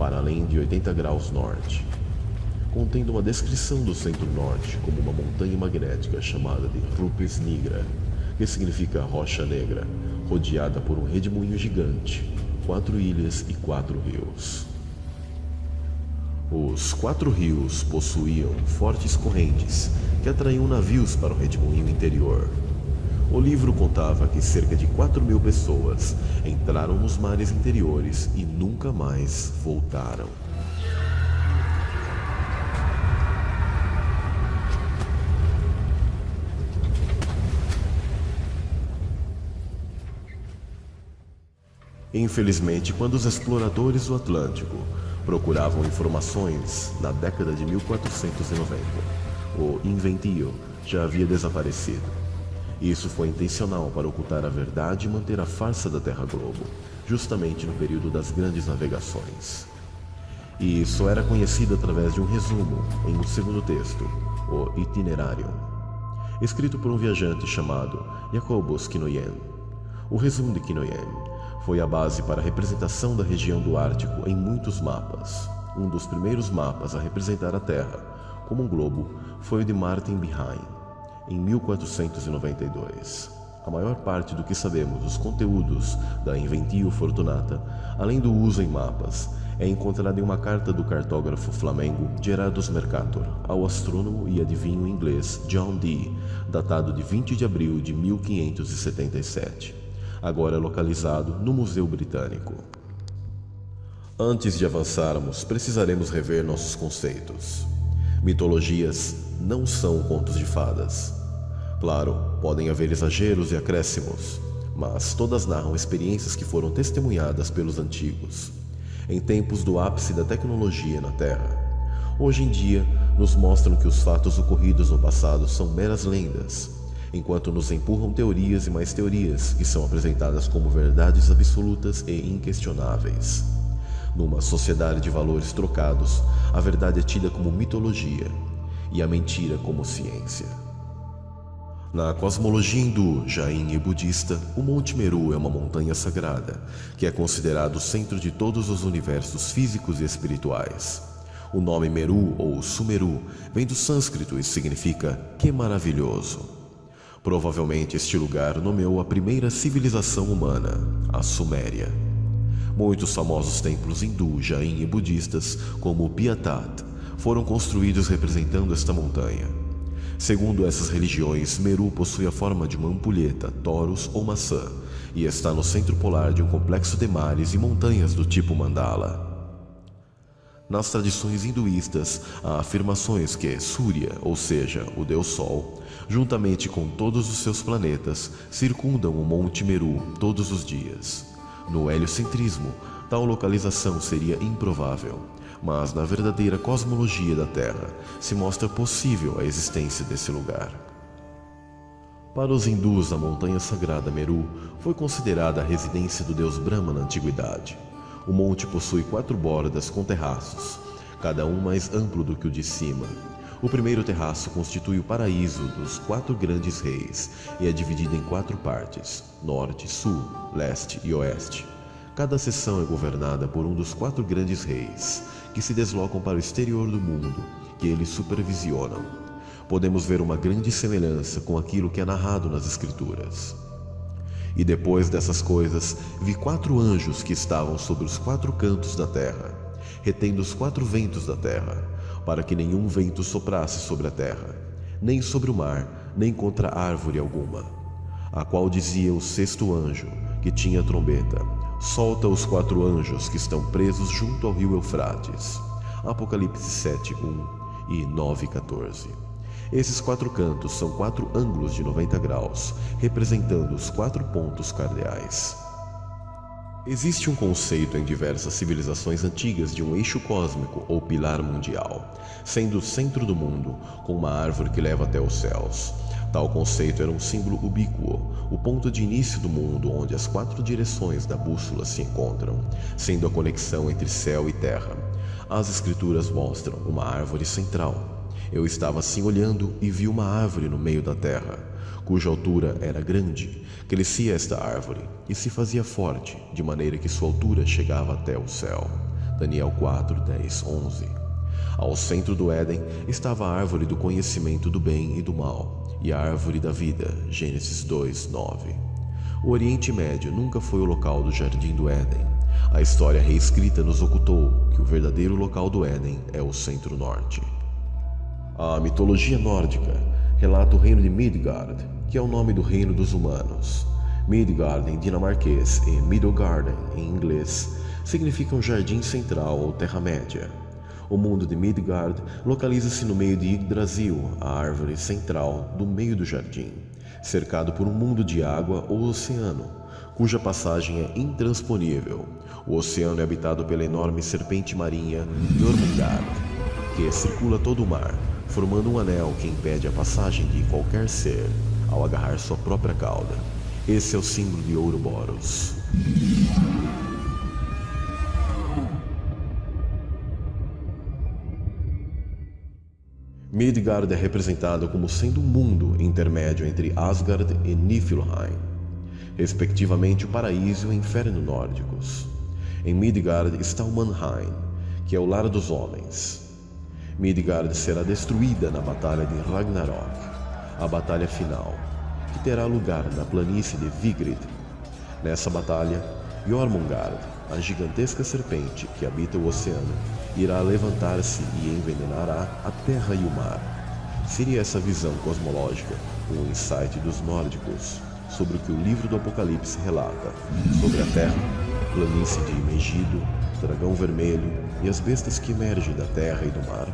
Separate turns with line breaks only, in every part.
para além de 80 graus norte, contendo uma descrição do centro-norte como uma montanha magnética chamada de Rupes Nigra, que significa rocha negra, rodeada por um redemoinho gigante, 4 ilhas e 4 rios. Os 4 rios possuíam fortes correntes que atraíam navios para o redemoinho interior. O livro contava que cerca de 4.000 pessoas entraram nos mares interiores e nunca mais voltaram. Infelizmente, quando os exploradores do Atlântico procuravam informações na década de 1490, o Inventiu já havia desaparecido. Isso foi intencional para ocultar a verdade e manter a farsa da Terra Globo, justamente no período das grandes navegações. E só era conhecido através de um resumo em um segundo texto, o Itinerarium, escrito por um viajante chamado Jacobus Kinoyen. O resumo de Kinoyen foi a base para a representação da região do Ártico em muitos mapas. Um dos primeiros mapas a representar a Terra como um globo foi o de Martin Behaim, em 1492. A maior parte do que sabemos dos conteúdos da Inventio Fortunata, além do uso em mapas, é encontrada em uma carta do cartógrafo flamengo Gerardus Mercator ao astrônomo e adivinho inglês John Dee, datado de 20 de abril de 1577. Agora localizado no Museu Britânico. Antes de avançarmos, precisaremos rever nossos conceitos. Mitologias não são contos de fadas. Claro, podem haver exageros e acréscimos, mas todas narram experiências que foram testemunhadas pelos antigos, em tempos do ápice da tecnologia na Terra. Hoje em dia, nos mostram que os fatos ocorridos no passado são meras lendas, enquanto nos empurram teorias e mais teorias que são apresentadas como verdades absolutas e inquestionáveis. Numa sociedade de valores trocados, a verdade é tida como mitologia e a mentira como ciência. Na cosmologia hindu, jain e budista, o Monte Meru é uma montanha sagrada, que é considerado o centro de todos os universos físicos e espirituais. O nome Meru ou Sumeru vem do sânscrito e significa "que maravilhoso". Provavelmente este lugar nomeou a primeira civilização humana, a Suméria. Muitos famosos templos hindu, jain e budistas, como o Piatat, foram construídos representando esta montanha. Segundo essas religiões, Meru possui a forma de uma ampulheta, toros ou maçã, e está no centro polar de um complexo de mares e montanhas do tipo mandala. Nas tradições hinduístas, há afirmações que Surya, ou seja, o Deus Sol, juntamente com todos os seus planetas, circundam o Monte Meru todos os dias. No heliocentrismo, tal localização seria improvável, mas na verdadeira cosmologia da Terra se mostra possível a existência desse lugar. Para os hindus, a montanha sagrada Meru foi considerada a residência do deus Brahma na antiguidade. O monte possui 4 bordas com terraços, cada um mais amplo do que o de cima. O primeiro terraço constitui o paraíso dos 4 grandes reis e é dividido em 4 partes: norte, sul, leste e oeste. Cada seção é governada por um dos 4 grandes reis, que se deslocam para o exterior do mundo, que eles supervisionam. Podemos ver uma grande semelhança com aquilo que é narrado nas Escrituras. E depois dessas coisas, vi 4 anjos que estavam sobre os 4 cantos da terra, retendo os 4 ventos da terra, para que nenhum vento soprasse sobre a terra, nem sobre o mar, nem contra árvore alguma. A qual dizia o 6º anjo, que tinha a trombeta: solta os 4 anjos que estão presos junto ao rio Eufrates. Apocalipse 7:1 e 9:14. Esses 4 cantos são 4 ângulos de 90 graus, representando os 4 pontos cardeais. Existe um conceito em diversas civilizações antigas de um eixo cósmico ou pilar mundial, sendo o centro do mundo, com uma árvore que leva até os céus. Tal conceito era um símbolo ubíquo, o ponto de início do mundo onde as 4 direções da bússola se encontram, sendo a conexão entre céu e terra. As escrituras mostram uma árvore central. Eu estava assim olhando e vi uma árvore no meio da terra, cuja altura era grande. Crescia esta árvore e se fazia forte, de maneira que sua altura chegava até o céu. Daniel 4, 10, 11. Ao centro do Éden estava a árvore do conhecimento do bem e do mal, e a árvore da vida, Gênesis 2, 9. O Oriente Médio nunca foi o local do Jardim do Éden. A história reescrita nos ocultou que o verdadeiro local do Éden é o Centro-Norte. A mitologia nórdica relata o reino de Midgard, que é o nome do reino dos humanos. Midgard em dinamarquês e Midgården em inglês significam jardim central ou terra-média. O mundo de Midgard localiza-se no meio de Yggdrasil, a árvore central do meio do jardim, cercado por um mundo de água ou oceano, cuja passagem é intransponível. O oceano é habitado pela enorme serpente marinha Jormungand, que circula todo o mar, formando um anel que impede a passagem de qualquer ser ao agarrar sua própria cauda. Esse é o símbolo de Ouroboros. Midgard é representado como sendo um mundo intermédio entre Asgard e Niflheim, respectivamente o paraíso e o inferno nórdicos. Em Midgard está o Manheim, que é o lar dos homens. Midgard será destruída na Batalha de Ragnarok, a batalha final, que terá lugar na planície de Vigrid. Nessa batalha, Jormungand, a gigantesca serpente que habita o oceano, irá levantar-se e envenenará a terra e o mar. Seria essa visão cosmológica um insight dos nórdicos sobre o que o livro do Apocalipse relata sobre a terra, planície de Megido, dragão vermelho e as bestas que emergem da terra e do mar?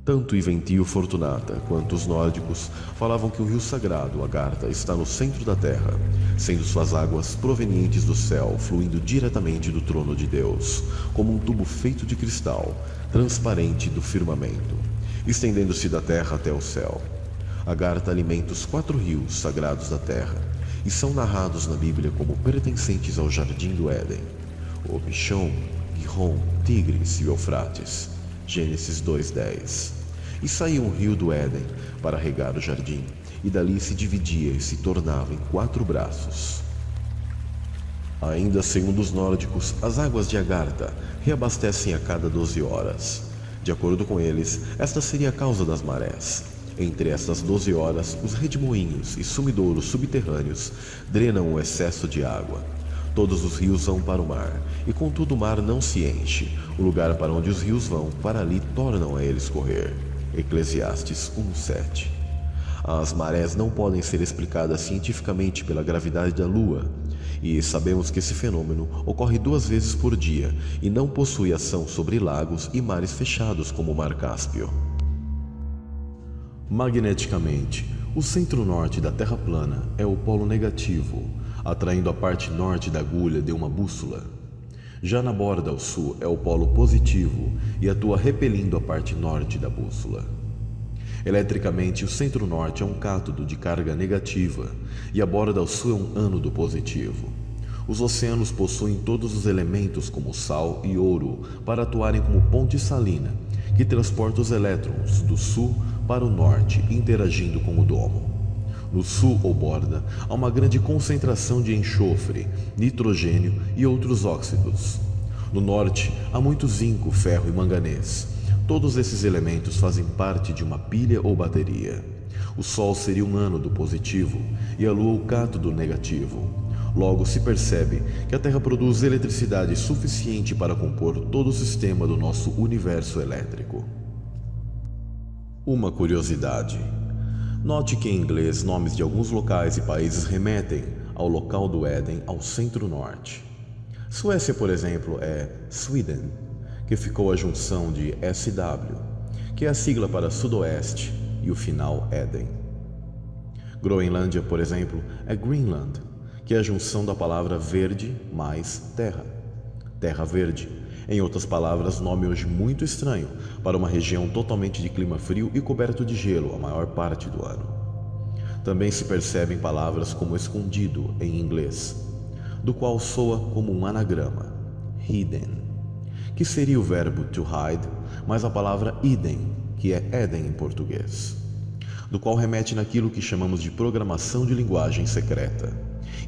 Tanto Iventio Fortunata quanto os nórdicos falavam que o rio sagrado Agartha está no centro da terra, sendo suas águas provenientes do céu, fluindo diretamente do trono de Deus, como um tubo feito de cristal, transparente do firmamento, estendendo-se da terra até o céu. Agartha alimenta os 4 rios sagrados da terra, e são narrados na Bíblia como pertencentes ao Jardim do Éden: o Pishon, Gihon, Tigres e Eufrates. Gênesis 2:10. E saía um rio do Éden para regar o jardim, e dali se dividia e se tornava em 4 braços. Ainda segundo os nórdicos, as águas de Agartha reabastecem a cada 12 horas. De acordo com eles, esta seria a causa das marés. Entre estas 12 horas, os redemoinhos e sumidouros subterrâneos drenam o excesso de água. Todos os rios vão para o mar, e contudo o mar não se enche. O lugar para onde os rios vão, para ali tornam a eles correr. Eclesiastes 1:7. As marés não podem ser explicadas cientificamente pela gravidade da Lua, e sabemos que esse fenômeno ocorre 2 vezes por dia e não possui ação sobre lagos e mares fechados como o Mar Cáspio. Magneticamente, o centro-norte da Terra plana é o polo negativo, atraindo a parte norte da agulha de uma bússola. Já na borda ao sul é o polo positivo e atua repelindo a parte norte da bússola. Eletricamente, o centro-norte é um cátodo de carga negativa e a borda ao sul é um ânodo positivo. Os oceanos possuem todos os elementos como sal e ouro para atuarem como ponte salina, que transporta os elétrons do sul para o norte, interagindo com o domo. No sul ou borda, há uma grande concentração de enxofre, nitrogênio e outros óxidos. No norte, há muito zinco, ferro e manganês. Todos esses elementos fazem parte de uma pilha ou bateria. O Sol seria um ânodo positivo e a Lua o cátodo negativo. Logo, se percebe que a Terra produz eletricidade suficiente para compor todo o sistema do nosso universo elétrico. Uma curiosidade. Note que em inglês nomes de alguns locais e países remetem ao local do Éden ao centro-norte. Suécia, por exemplo, é Sweden, que ficou a junção de SW, que é a sigla para Sudoeste, e o final Éden. Groenlândia, por exemplo, é Greenland, que é a junção da palavra verde mais terra, terra verde. Em outras palavras, nome hoje muito estranho para uma região totalmente de clima frio e coberto de gelo a maior parte do ano. Também se percebem palavras como escondido em inglês, do qual soa como um anagrama, hidden, que seria o verbo to hide, mais a palavra Eden, que é Éden em português, do qual remete naquilo que chamamos de programação de linguagem secreta,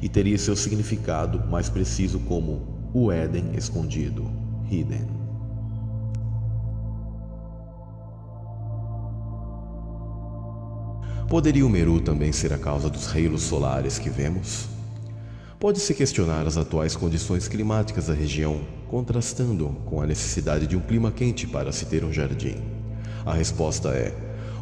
e teria seu significado mais preciso como o Éden escondido, Hidden. Poderia o Meru também ser a causa dos halos solares que vemos? Pode-se questionar as atuais condições climáticas da região, contrastando com a necessidade de um clima quente para se ter um jardim. A resposta é: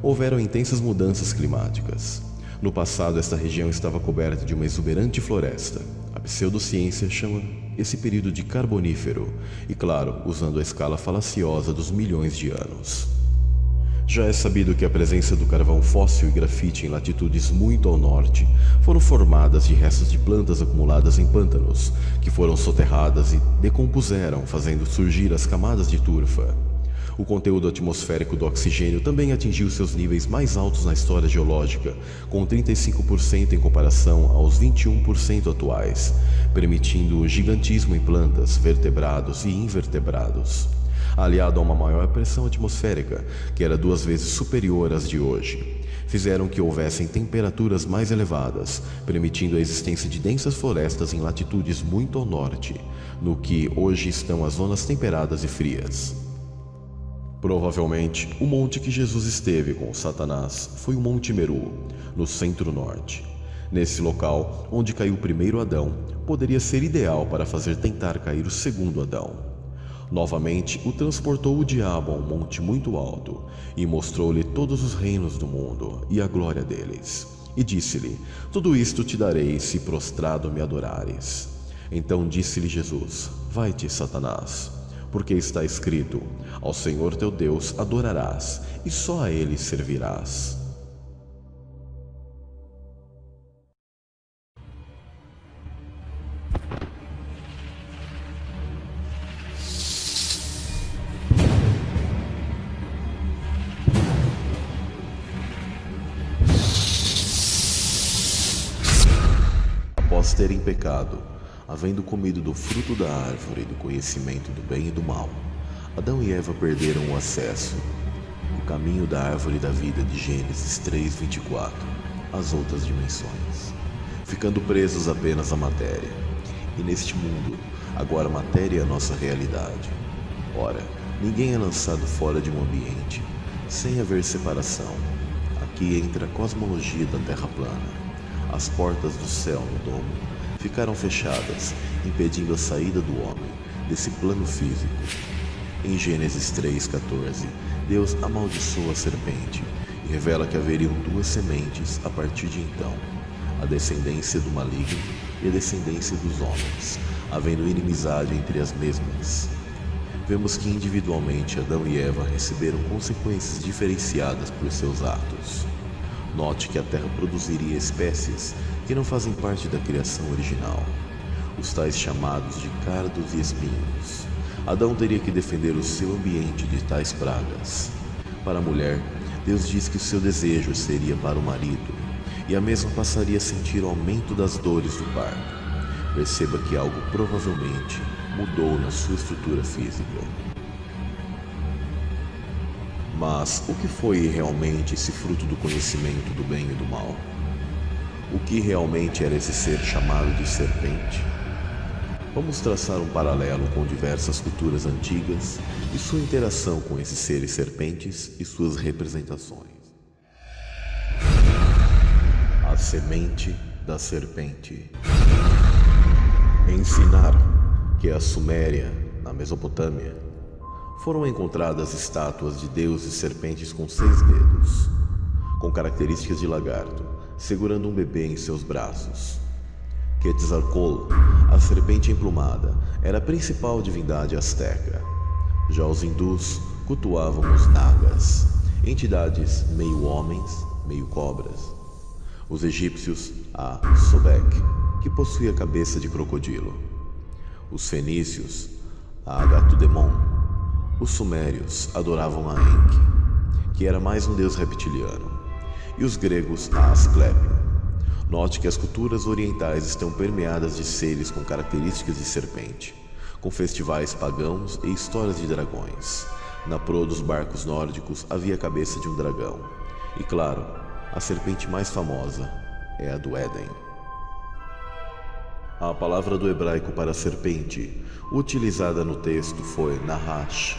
houveram intensas mudanças climáticas. No passado, esta região estava coberta de uma exuberante floresta. A pseudociência chama esse período de Carbonífero, e claro, usando a escala falaciosa dos milhões de anos. Já é sabido que a presença do carvão fóssil e grafite em latitudes muito ao norte foram formadas de restos de plantas acumuladas em pântanos, que foram soterradas e decompuseram, fazendo surgir as camadas de turfa. O conteúdo atmosférico do oxigênio também atingiu seus níveis mais altos na história geológica, com 35% em comparação aos 21% atuais, permitindo o gigantismo em plantas, vertebrados e invertebrados. Aliado a uma maior pressão atmosférica, que era 2 vezes superior às de hoje, fizeram que houvessem temperaturas mais elevadas, permitindo a existência de densas florestas em latitudes muito ao norte, no que hoje estão as zonas temperadas e frias. Provavelmente, o monte que Jesus esteve com Satanás foi o Monte Meru, no centro-norte. Nesse local, onde caiu o primeiro Adão, poderia ser ideal para fazer tentar cair o segundo Adão. Novamente, o transportou o diabo a um monte muito alto, e mostrou-lhe todos os reinos do mundo e a glória deles. E disse-lhe: tudo isto te darei se prostrado me adorares. Então disse-lhe Jesus: vai-te, Satanás, porque está escrito: ao Senhor teu Deus adorarás, e só a ele servirás. Após terem pecado, havendo comido do fruto da árvore do conhecimento do bem e do mal, Adão e Eva perderam o acesso, o caminho da árvore da vida de Gênesis 3:24, às outras dimensões, ficando presos apenas à matéria. E neste mundo, agora a matéria é a nossa realidade. Ora, ninguém é lançado fora de um ambiente, sem haver separação. Aqui entra a cosmologia da Terra plana. As portas do céu no domo ficaram fechadas, impedindo a saída do homem desse plano físico. Em Gênesis 3:14, Deus amaldiçoa a serpente e revela que haveriam 2 sementes a partir de então, a descendência do maligno e a descendência dos homens, havendo inimizade entre as mesmas. Vemos que individualmente Adão e Eva receberam consequências diferenciadas por seus atos. Note que a Terra produziria espécies que não fazem parte da criação original, os tais chamados de cardos e espinhos. Adão teria que defender o seu ambiente de tais pragas. Para a mulher, Deus diz que o seu desejo seria para o marido, e a mesma passaria a sentir o aumento das dores do parto. Perceba que algo provavelmente mudou na sua estrutura física. Mas o que foi realmente esse fruto do conhecimento do bem e do mal? O que realmente era esse ser chamado de serpente? Vamos traçar um paralelo com diversas culturas antigas e sua interação com esses seres serpentes e suas representações. A semente da serpente. Em Sinar, que é a Suméria, na Mesopotâmia, foram encontradas estátuas de deuses serpentes com 6 dedos, com características de lagarto, segurando um bebê em seus braços. Quetzalcóatl, a serpente emplumada, era a principal divindade asteca. Já os hindus cultuavam os nagas, entidades meio homens, meio cobras. Os egípcios, a Sobek, que possuía a cabeça de crocodilo. Os fenícios, a Agatudemon. Os sumérios adoravam a Enki, que era mais um deus reptiliano, e os gregos a Asclépio. Note que as culturas orientais estão permeadas de seres com características de serpente, com festivais pagãos e histórias de dragões. Na proa dos barcos nórdicos havia a cabeça de um dragão. E claro, a serpente mais famosa é a do Éden. A palavra do hebraico para serpente, utilizada no texto foi Nahash,